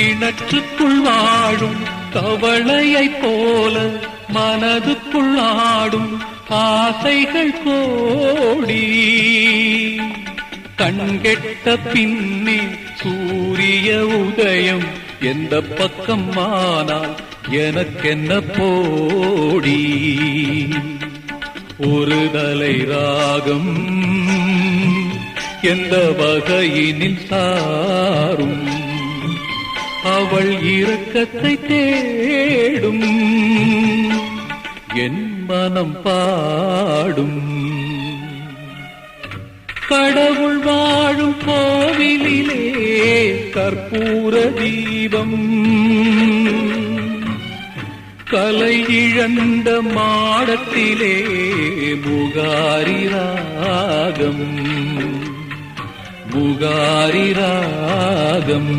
கிணற்றுக்குள் வாழும் தவளையைப் போல மனதுக்குள் ஆடும் ஆசைகள் கோடி. கண்கெட்ட பின்னே சூரிய உதயம் எந்த பக்கம் ஆனால் எனக்கென்ன போடி. ஒரு தலை ராகம் எந்த வகையினில் சாரும் அவள் இரக்கத்தை தேடும் என் மனம் பாடும். கடவுள் வாழும் கோவிலிலே கற்பூர தீபம், கலை இழந்த மாடத்திலே முகாரி ராகம், முகாரி ராகம்.